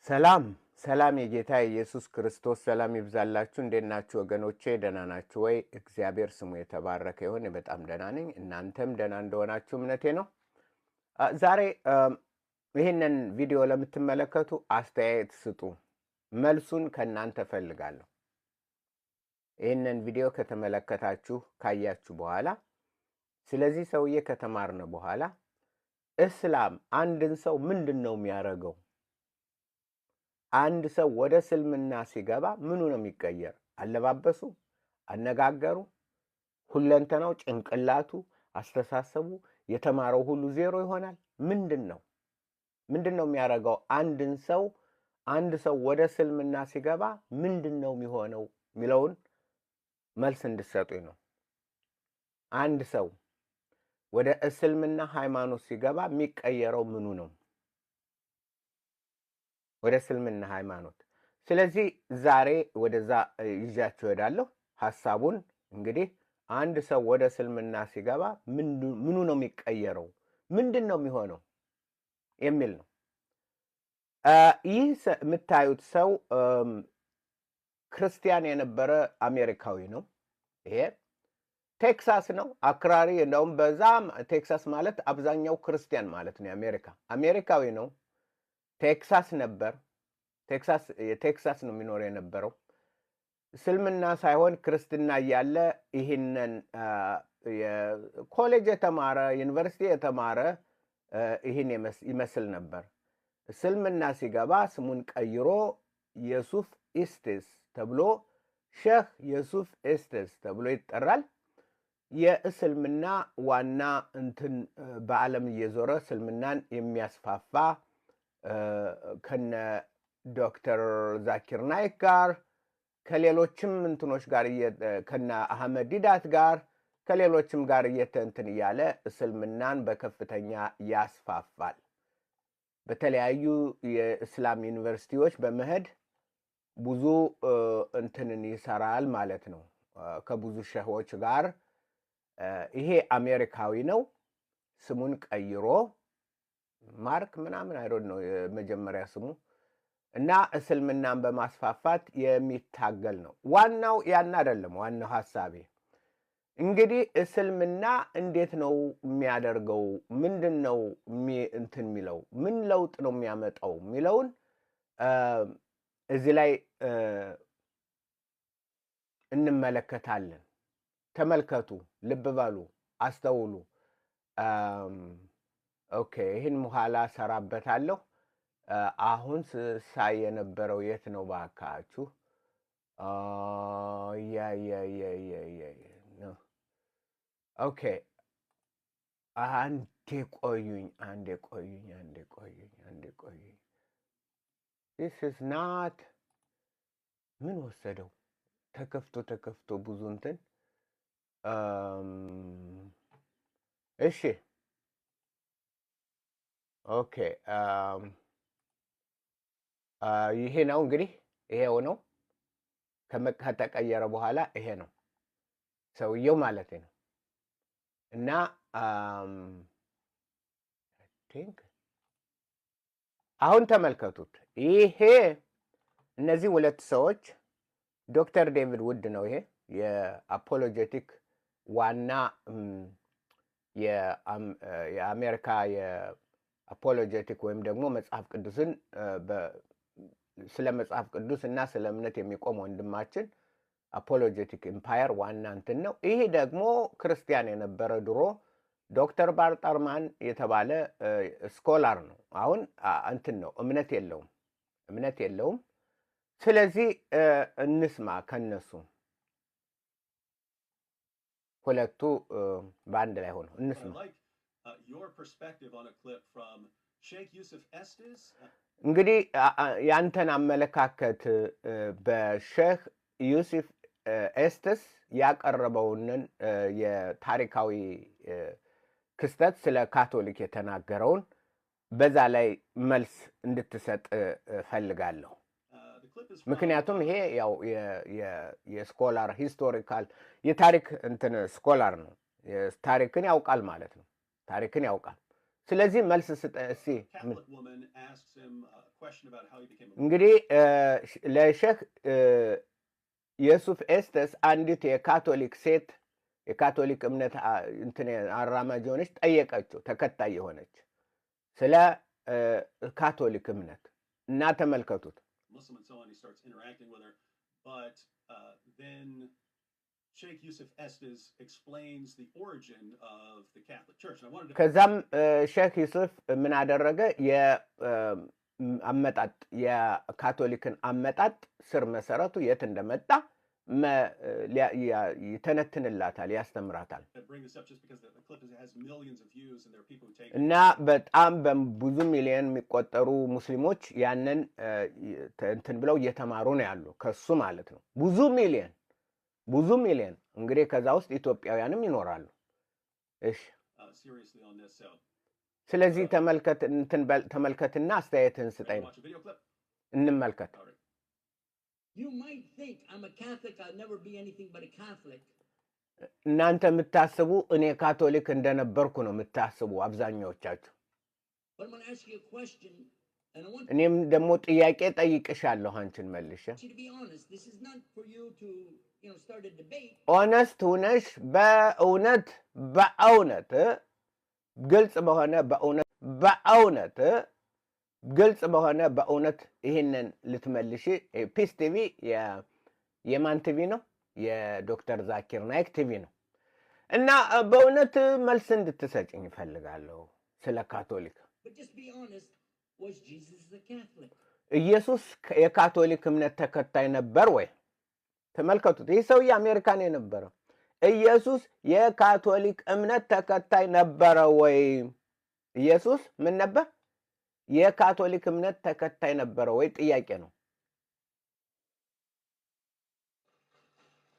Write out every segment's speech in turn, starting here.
ሰላም ሰላም የጌታ ኢየሱስ ክርስቶስ ሰላም ይብዛላችሁ። እንዴት ናችሁ ወገኖቼ? ደህና ናችሁ ወይ? እግዚአብሔር ስሙ የተባረከ ይሁን። በጣም ደህና ነኝ። እናንተም ደህና እንደሆናችሁ እምነቴ ነው። ዛሬ ይህንን ቪዲዮ ለምትመለከቱ አስተያየት ስጡ። መልሱን ከእናንተ ፈልጋለሁ። ይህንን ቪዲዮ ከተመለከታችሁ ካያችሁ በኋላ ስለዚህ ሰውዬ ከተማርነ በኋላ እስላም አንድን ሰው ምንድን ነው የሚያደርገው? አንድ ሰው ወደ እስልምና ሲገባ ምኑ ነው የሚቀየር? አለባበሱ፣ አነጋገሩ፣ ሁለንተናው፣ ጭንቅላቱ፣ አስተሳሰቡ፣ የተማረው ሁሉ ዜሮ ይሆናል? ምንድን ነው የሚያደርገው? አንድ ሰው ወደ እስልምና ሲገባ ምንድን ነው የሚሆነው የሚለውን መልስ እንድትሰጡኝ ነው። አንድ ሰው ወደ እስልምና ሃይማኖት ሲገባ የሚቀየረው ምኑ ነው? ወደ እስልምና ሃይማኖት። ስለዚህ ዛሬ ወደዛ ይዣችሁ እሄዳለሁ። ሐሳቡን እንግዲህ አንድ ሰው ወደ እስልምና ሲገባ ምኑ ነው የሚቀየረው? ምንድን ነው የሚሆነው የሚል ነው። ይህ የምታዩት ሰው ክርስቲያን የነበረ አሜሪካዊ ነው። ይሄ ቴክሳስ ነው፣ አክራሪ። እንደውም በዛም ቴክሳስ ማለት አብዛኛው ክርስቲያን ማለት ነው። አሜሪካዊ ነው። ቴክሳስ ነበር። ቴክሳስ ነው የሚኖር የነበረው። እስልምና ሳይሆን ክርስትና እያለ ይህንን ኮሌጅ የተማረ ዩኒቨርሲቲ የተማረ ይህን ይመስል ነበር። እስልምና ሲገባ ስሙን ቀይሮ ዩሱፍ ኢስቴስ ተብሎ ሼህ ዩሱፍ ኢስቴስ ተብሎ ይጠራል። የእስልምና ዋና በዓለም እየዞረ እስልምናን የሚያስፋፋ ከነ ዶክተር ዛኪር ናይክ ጋር ከሌሎችም እንትኖች ጋር ከነ አህመድ ዲዳት ጋር ከሌሎችም ጋር እያለ እስልምናን በከፍተኛ ያስፋፋል። በተለያዩ የእስላም ዩኒቨርሲቲዎች በመሄድ ብዙ እንትንን ይሰራል ማለት ነው ከብዙ ሸሆች ጋር። ይሄ አሜሪካዊ ነው። ስሙን ቀይሮ ማርክ ምናምን አይሮድ ነው የመጀመሪያ ስሙ እና እስልምናን በማስፋፋት የሚታገል ነው። ዋናው ያን አይደለም። ዋናው ሐሳቤ እንግዲህ እስልምና እንዴት ነው የሚያደርገው? ምንድን ነው የሚለው? ምን ለውጥ ነው የሚያመጣው የሚለውን እዚህ ላይ እንመለከታለን። ተመልከቱ፣ ልብ በሉ፣ አስተውሉ። ኦኬ፣ ይህን በኋላ ሰራበታለሁ። አሁን ሳይ የነበረው የት ነው ባካችሁ? ኦኬ፣ አንዴ ቆዩኝ። this is not ምን ወሰደው? ተከፍቶ ብዙ እንትን እሺ፣ ኦኬ፣ ይሄ ነው እንግዲህ። ይሄው ነው ከተቀየረ በኋላ ይሄ ነው ሰውየው ማለት ነው። እና አሁን ተመልከቱት። እነዚህ ሁለት ሰዎች ዶክተር ዴቪድ ውድ ነው። ይሄ የአፖሎጀቲክ ዋና የአሜሪካ የአፖሎጀቲክ ወይም ደግሞ መጽሐፍ ቅዱስን ስለ መጽሐፍ ቅዱስ እና ስለ እምነት የሚቆም ወንድማችን አፖሎጀቲክ ኢምፓየር ዋና እንትን ነው። ይሄ ደግሞ ክርስቲያን የነበረ ድሮ ዶክተር ባርጠርማን የተባለ ስኮላር ነው። አሁን እንትን ነው፣ እምነት የለውም። ስለዚህ እንስማ ከነሱ ሁለቱ በአንድ ላይ ሆነው እንስማ። እንግዲህ ያንተን አመለካከት በሼህ ዩሱፍ ኤስቴስ ያቀረበውን የታሪካዊ ክስተት ስለ ካቶሊክ የተናገረውን በዛ ላይ መልስ እንድትሰጥ ፈልጋለሁ። ምክንያቱም ይሄ ያው የስኮላር ሂስቶሪካል የታሪክ እንትን ስኮላር ነው። ታሪክን ያውቃል ማለት ነው። ታሪክን ያውቃል። ስለዚህ መልስ እንግዲህ ለሼክ ዩሱፍ ኤስተስ አንዲት የካቶሊክ ሴት የካቶሊክ እምነት እንትን አራማጅ ሆነች ጠየቀችው፣ ተከታይ የሆነች ስለ ካቶሊክ እምነት እና ተመልከቱት። Sheikh Yusuf Estes explains the origin of the Catholic Church. And I wanted to ከዛም ሼክ ዩሱፍ ምን አደረገ? የአመጣጥ የካቶሊክን አመጣጥ ስር መሰረቱ የት እንደመጣ ይተነትንላታል፣ ያስተምራታል። እና በጣም በብዙ ሚሊዮን የሚቆጠሩ ሙስሊሞች ያንን እንትን ብለው እየተማሩ ነው ያሉ ከሱ ማለት ነው። ብዙ ሚሊዮን እንግዲህ ከዛ ውስጥ ኢትዮጵያውያንም ይኖራሉ። እሺ ስለዚህ ተመልከትና አስተያየትህን ስጠኝ ነው። እንመልከት። እናንተ የምታስቡ እኔ ካቶሊክ እንደነበርኩ ነው የምታስቡ አብዛኛዎቻችሁ። እኔም ደግሞ ጥያቄ ጠይቅሻለሁ፣ አንቺን መልሼ ኦነስት ሁነሽ በእውነት ግልጽ በሆነ በእውነት ይህንን ልትመልሽ። ፒስ ቲቪ የማን ቲቪ ነው? የዶክተር ዛኪር ናይክ ቲቪ ነው። እና በእውነት መልስ እንድትሰጭኝ ይፈልጋለሁ ስለ ካቶሊክ። ኢየሱስ የካቶሊክ እምነት ተከታይ ነበር ወይ? ተመልከቱት፣ ይህ ሰውዬ አሜሪካን የነበረው ኢየሱስ የካቶሊክ እምነት ተከታይ ነበረ ወይ? ኢየሱስ ምን ነበር? የካቶሊክ እምነት ተከታይ ነበረ ወይ? ጥያቄ ነው።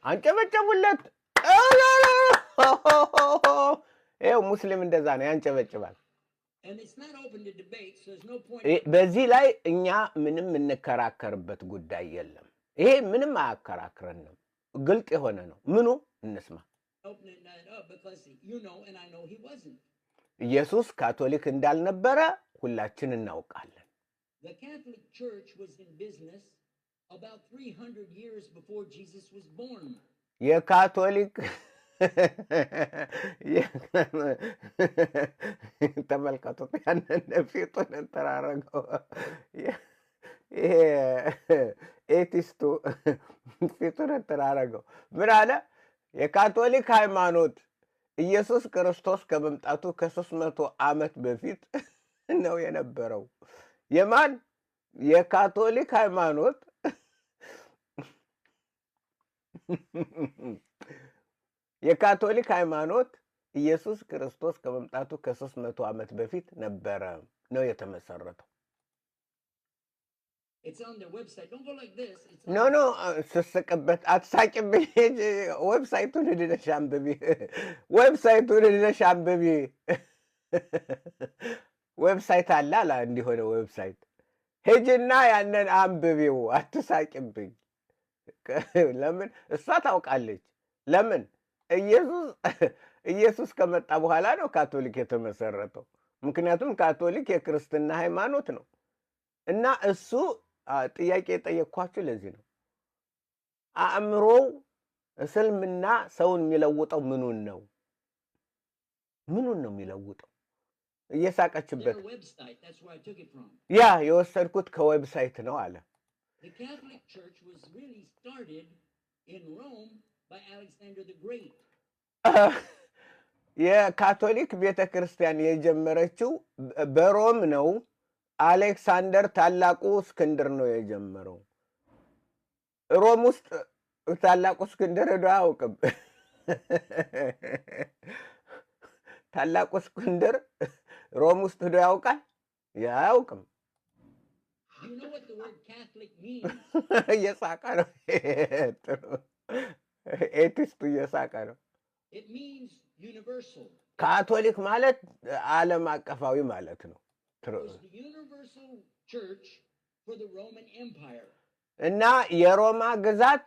አንጨበጨቡለት። ይኸው ሙስሊም እንደዛ ነው፣ ያንጨበጭባል። በዚህ ላይ እኛ ምንም እንከራከርበት ጉዳይ የለም። ይሄ ምንም አያከራክረንም፣ ግልጥ የሆነ ነው። ምኑ እንስማ። ኢየሱስ ካቶሊክ እንዳልነበረ ሁላችን እናውቃለን። የካቶሊክ ተመልከቱት፣ ያንን ፊቱን ተራረገው። ይሄ ኤቲስቱ ፊቱን ተራረገው። ምን አለ? የካቶሊክ ሃይማኖት ኢየሱስ ክርስቶስ ከመምጣቱ ከ300 ዓመት በፊት ነው የነበረው። የማን? የካቶሊክ ሃይማኖት የካቶሊክ ሃይማኖት ኢየሱስ ክርስቶስ ከመምጣቱ ከ300 ዓመት በፊት ነበረ ነው የተመሰረተው። ኖ ስስቅበት አትሳቂብኝ። ዌብሳይቱን ሄደሽ አንብቢ። ዌብሳይት አለ እንዲሆነ ዌብሳይት ሄጅና ያንን አንብቢው። አትሳቂብኝ። ለምን? እሷ ታውቃለች። ለምን? ኢየሱስ ከመጣ በኋላ ነው ካቶሊክ የተመሰረተው። ምክንያቱም ካቶሊክ የክርስትና ሃይማኖት ነው። እና እሱ ጥያቄ የጠየቅኳችሁ ለዚህ ነው። አእምሮው እስልምና ሰውን የሚለውጠው ምኑን ነው የሚለውጠው? እየሳቀችበት ያ የወሰድኩት ከዌብሳይት ነው አለ። የካቶሊክ ቤተ ክርስቲያን የጀመረችው በሮም ነው። አሌክሳንደር ታላቁ እስክንድር ነው የጀመረው። ሮም ውስጥ ታላቁ እስክንድር ሄዶ አያውቅም። ታላቁ እስክንድር ሮም ውስጥ ሄዶ ያውቃል? አያውቅም። እየሳቀ ነው። ኤቲስቱ እየሳቀ ነው። ካቶሊክ ማለት ዓለም አቀፋዊ ማለት ነው። እና የሮማ ግዛት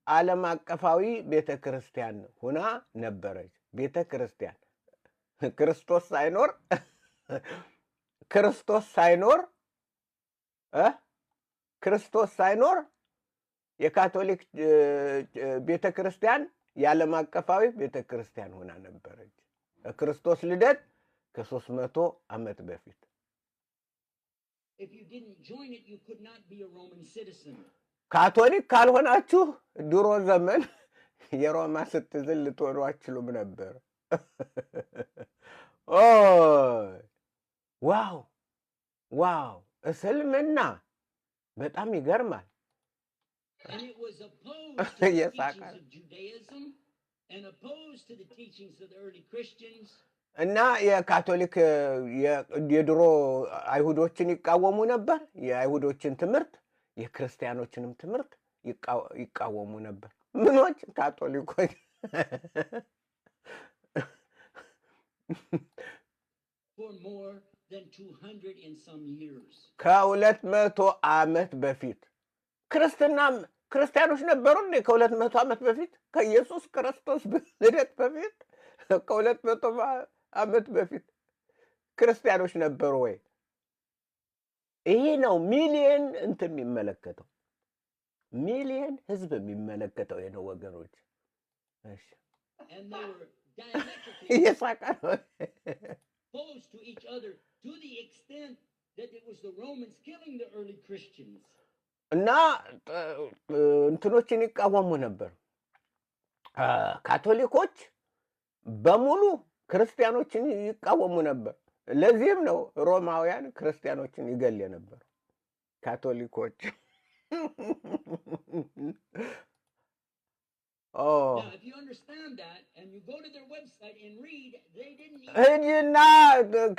ዓለም አቀፋዊ ቤተክርስቲያን ሆና ነበረች። ቤተክርስቲያን ክርስቶስ ሳይኖር ክርስቶስ ሳይኖር ክርስቶስ ሳይኖር የካቶሊክ ቤተ ክርስቲያን የዓለም አቀፋዊ ቤተ ክርስቲያን ሆና ነበረች። ክርስቶስ ልደት ከ300 ዓመት በፊት ካቶሊክ ካልሆናችሁ ድሮ ዘመን የሮማ ስትዝል ልትሆኑ አትችሉም ነበር። ዋው ዋው! እስልምና በጣም ይገርማል። እና የካቶሊክ የድሮ አይሁዶችን ይቃወሙ ነበር። የአይሁዶችን ትምህርት የክርስቲያኖችንም ትምህርት ይቃወሙ ነበር። ምኖች ካቶሊኮች ከ200 ዓመት በፊት ክርስቲያኖች ነበሩ እንዴ? ከ200 ዓመት በፊት ከኢየሱስ ክርስቶስ ልደት በፊት ከ200 ዓመት በፊት ክርስቲያኖች ነበሩ ወይ? ይሄ ነው ሚሊየን እንትን የሚመለከተው፣ ሚሊየን ህዝብ የሚመለከተው የነው ወገኖች። እሺ እየሳቀ ነው። እና እንትኖችን ይቃወሙ ነበር። ካቶሊኮች በሙሉ ክርስቲያኖችን ይቃወሙ ነበር። ለዚህም ነው ሮማውያን ክርስቲያኖችን ይገል ነበር። ካቶሊኮች ሂጂና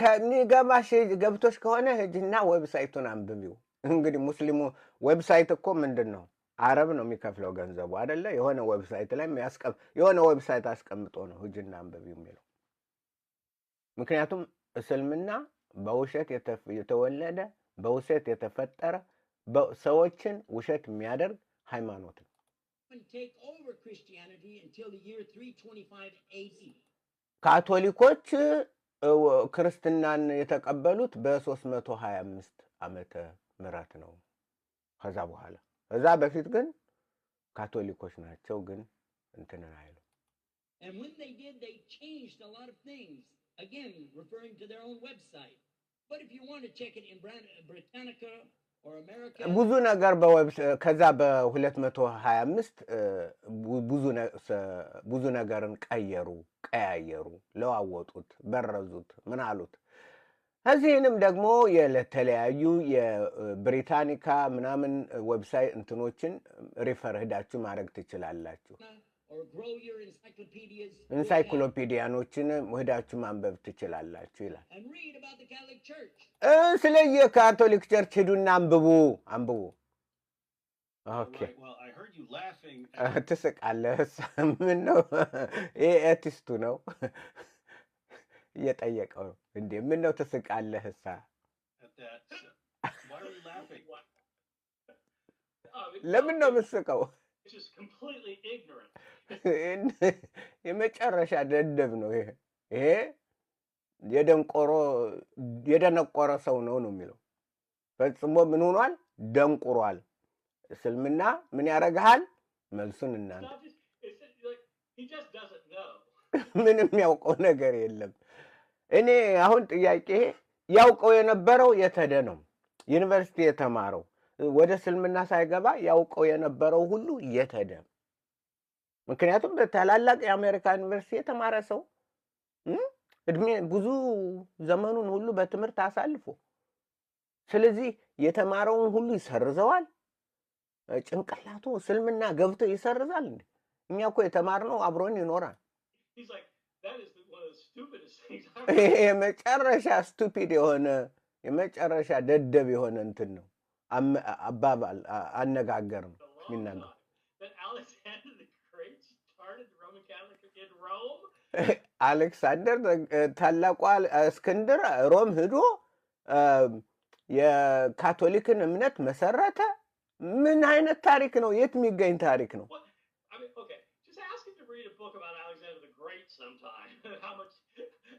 ከሚገባሽ ገብቶሽ ከሆነ ሂጂና ዌብሳይቱን አንብቢው። እንግዲህ ሙስሊሙ ዌብሳይት እኮ ምንድን ነው? አረብ ነው የሚከፍለው ገንዘቡ አይደለ? የሆነ ዌብሳይት ላይ የሆነ ዌብሳይት አስቀምጦ ነው ሂጂና አንብቢው የሚለው። ምክንያቱም እስልምና በውሸት የተወለደ በውሸት የተፈጠረ ሰዎችን ውሸት የሚያደርግ ሃይማኖት ነው። ካቶሊኮች ክርስትናን የተቀበሉት በ325 ዓመተ ምህረት ነው። ከዛ በኋላ እዛ በፊት ግን ካቶሊኮች ናቸው፣ ግን እንትን አይሉ። Again, referring to their own website. But if you want to check it in Britannica or America, ብዙ ነገር ከዛ በ225 ብዙ ነገርን ቀያየሩ፣ ለዋወጡት፣ በረዙት፣ ምን አሉት። እዚህንም ደግሞ የተለያዩ የብሪታኒካ ምናምን ዌብሳይት እንትኖችን ሪፈር ሄዳችሁ ማድረግ ትችላላችሁ። ኢንሳይክሎፒዲያኖችን ሄዳችሁ ማንበብ ትችላላችሁ ይላል። ስለ የካቶሊክ ቸርች ሂዱና አንብቡ። ኦኬ ትስቃለህ። ምን ነው ይሄ? ኤቲስቱ ነው እየጠየቀው ነው እንዴ? ምን ነው ትስቃለህ? ለምን ነው የምትስቀው? የመጨረሻ ደደብ ነው ይሄ። የደነቆረ ሰው ነው የሚለው። ፈጽሞ ምን ሆኗል? ደንቁሯል። እስልምና ምን ያደርግሃል? መልሱን እናንተ ምንም ያውቀው ነገር የለም። እኔ አሁን ጥያቄ ያውቀው የነበረው የተደ ነው ዩኒቨርሲቲ የተማረው ወደ እስልምና ሳይገባ ያውቀው የነበረው ሁሉ የተደ። ምክንያቱም በታላላቅ የአሜሪካ ዩኒቨርሲቲ የተማረ ሰው እድሜ ብዙ ዘመኑን ሁሉ በትምህርት አሳልፎ፣ ስለዚህ የተማረውን ሁሉ ይሰርዘዋል። ጭንቅላቱ እስልምና ገብቶ ይሰርዛል እንዴ? እኛ እኮ የተማርነው አብሮን ይኖራል። የመጨረሻ ስቱፒድ የሆነ የመጨረሻ ደደብ የሆነ እንትን ነው አባባል አነጋገር ነው የሚናገር። አሌክሳንደር ታላቁ እስክንድር ሮም ሄዶ የካቶሊክን እምነት መሰረተ። ምን አይነት ታሪክ ነው? የት የሚገኝ ታሪክ ነው?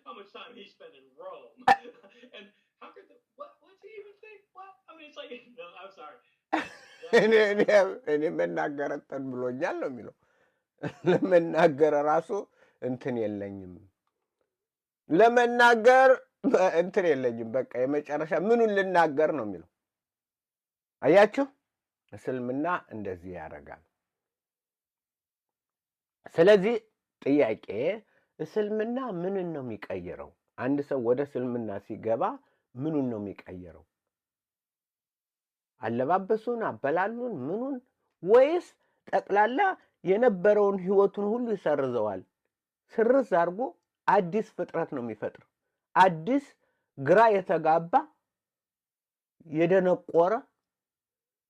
how much time he spent in Rome. And how could what's he even think? What? I mean, it's like, no, I'm sorry. እኔ መናገር እንትን ብሎኛል ነው የሚለው። ለመናገር ራሱ እንትን የለኝም፣ ለመናገር እንትን የለኝም። በቃ የመጨረሻ ምኑን ልናገር ነው የሚለው። አያችሁ፣ እስልምና እንደዚህ ያደርጋል። ስለዚህ ጥያቄ እስልምና ምንን ነው የሚቀይረው? አንድ ሰው ወደ እስልምና ሲገባ ምኑን ነው የሚቀይረው? አለባበሱን፣ አበላሉን፣ ምኑን? ወይስ ጠቅላላ የነበረውን ህይወቱን ሁሉ ይሰርዘዋል? ስርዝ አድርጎ አዲስ ፍጥረት ነው የሚፈጥረው። አዲስ ግራ የተጋባ የደነቆረ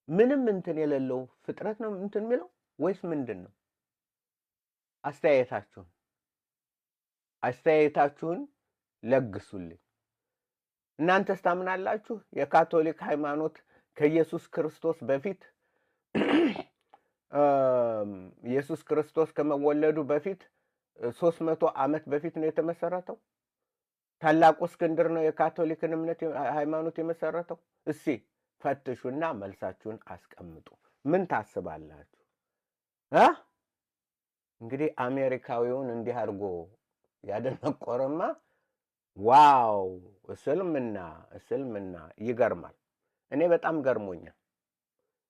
ምንም እንትን የሌለው ፍጥረት ነው እንትን የሚለው ወይስ ምንድን ነው? አስተያየታችሁን ለግሱልኝ። እናንተስ ታምናላችሁ? የካቶሊክ ሃይማኖት ከኢየሱስ ክርስቶስ በፊት ኢየሱስ ክርስቶስ ከመወለዱ በፊት 300 ዓመት በፊት ነው የተመሰረተው? ታላቁ እስክንድር ነው የካቶሊክን እምነት ሃይማኖት የመሰረተው? እስቲ ፈትሹና መልሳችሁን አስቀምጡ። ምን ታስባላችሁ? እንግዲህ አሜሪካዊውን እንዲህ አድርጎ ያደነቆረማ ዋው! እስልምና ይገርማል። እኔ በጣም ገርሞኛል።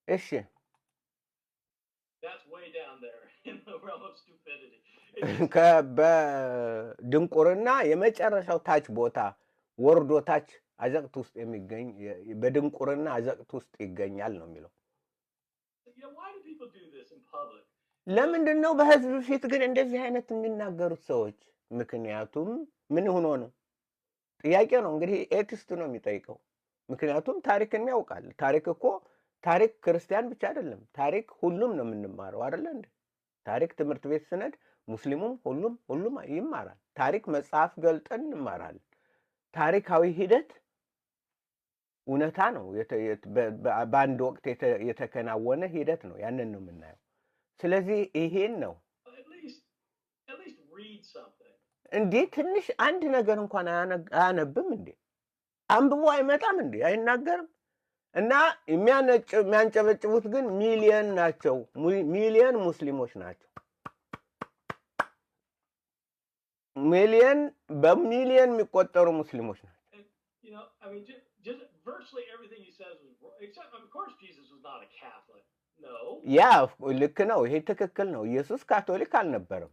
እሺ በድንቁርና የመጨረሻው ታች ቦታ ወርዶ ታች አዘቅት ውስጥ የሚገኝ በድንቁርና አዘቅት ውስጥ ይገኛል ነው የሚለው። ለምንድን ነው በህዝብ ፊት ግን እንደዚህ አይነት የሚናገሩት ሰዎች? ምክንያቱም ምን ሆኖ ነው? ጥያቄ ነው እንግዲህ ኤቲስት ነው የሚጠይቀው። ምክንያቱም ታሪክን ያውቃል። ታሪክ ክርስቲያን ብቻ አይደለም፣ ታሪክ ሁሉም ነው የምንማረው አይደለ እንዴ? ታሪክ ትምህርት ቤት ስነድ ሙስሊሙም ሁሉም ይማራል። ታሪክ መጽሐፍ ገልጠን እንማራለን። ታሪካዊ ሂደት እውነታ ነው፣ በአንድ ወቅት የተከናወነ ሂደት ነው። ያንን ነው የምናየው። ስለዚህ ይሄን ነው እንዴ። ትንሽ አንድ ነገር እንኳን አያነብም እንዴ? አንብቦ አይመጣም እንዴ? አይናገርም? እና የሚያንጨበጭቡት ግን ሚሊየን ናቸው። ሚሊየን ሙስሊሞች ናቸው። በሚሊየን የሚቆጠሩ ሙስሊሞች ናቸው። ያ ልክ ነው። ይሄ ትክክል ነው። ኢየሱስ ካቶሊክ አልነበረም።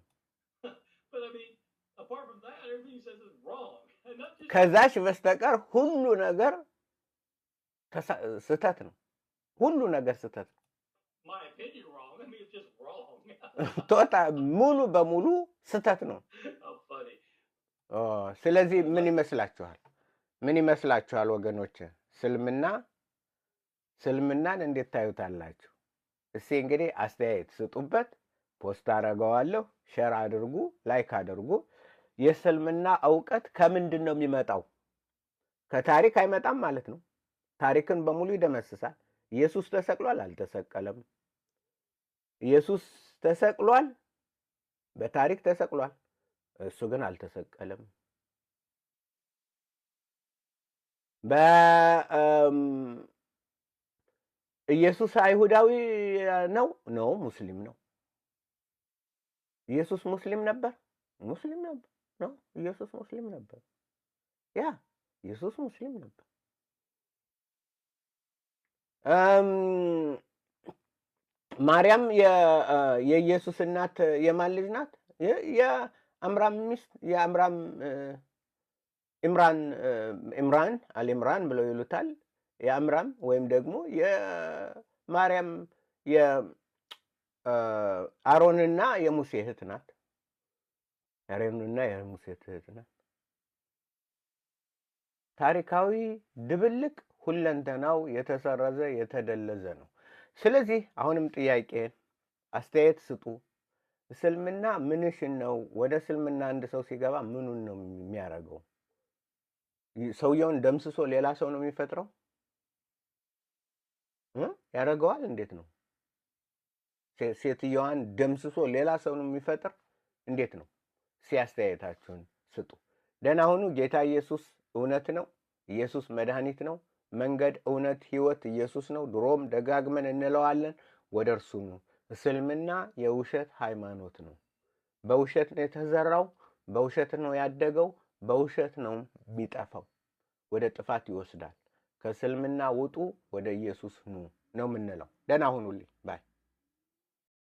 ከዛሽ በስተቀር ሁሉ ነገር ስህተት ነው። ሁሉ ነገር ስህተት ነው። ሙሉ በሙሉ ስህተት ነው። ስለዚህ ምን ይመስላችኋል ወገኖች? እስልምናን እንዴት ታዩታላችሁ? እስኪ እንግዲህ አስተያየት ስጡበት። ፖስት አደርገዋለሁ። ሼር አድርጉ፣ ላይክ አድርጉ። የእስልምና እውቀት ከምንድን ነው የሚመጣው? ከታሪክ አይመጣም ማለት ነው። ታሪክን በሙሉ ይደመስሳል። ኢየሱስ ተሰቅሏል? አልተሰቀለም። ኢየሱስ ተሰቅሏል፣ በታሪክ ተሰቅሏል። እሱ ግን አልተሰቀለም። ኢየሱስ አይሁዳዊ ነው? ሙስሊም ነው። ኢየሱስ ሙስሊም ነበር? ነው። ኢየሱስ ሙስሊም ነበር። ኢየሱስ ሙስሊም ነበር። ማርያም የኢየሱስ እናት የማን ልጅ ናት? የአምራም ሚስት፣ የአምራም ኢምራን አልኢምራን ብለው ይሉታል። የአምራም ወይም ደግሞ የማርያም የአሮንና የሙሴ እህት ናት። አሮንና የሙሴ እህት ናት። ታሪካዊ ድብልቅ፣ ሁለንተናው የተሰረዘ የተደለዘ ነው። ስለዚህ አሁንም ጥያቄ አስተያየት ስጡ። እስልምና ምንሽን ነው? ወደ እስልምና አንድ ሰው ሲገባ ምኑን ነው የሚያደርገው? ሰውየውን ደምስሶ ሌላ ሰው ነው የሚፈጥረው? ያደርገዋል? እንዴት ነው? ሴትዮዋን ደምስሶ ሌላ ሰው ነው የሚፈጥር? እንዴት ነው? ሲያስተያየታችሁን ስጡ። ደህና ሁኑ። ጌታ ኢየሱስ እውነት ነው። ኢየሱስ መድኃኒት ነው። መንገድ፣ እውነት፣ ሕይወት ኢየሱስ ነው። ድሮም ደጋግመን እንለዋለን። ወደ እርሱ ነው። እስልምና የውሸት ሃይማኖት ነው። በውሸት ነው የተዘራው፣ በውሸት ነው ያደገው፣ በውሸት ነው የሚጠፋው፣ ወደ ጥፋት ይወስዳል። ከእስልምና ውጡ፣ ወደ ኢየሱስ ኑ ነው የምንለው። ደህና ሁኑልኝ ባይ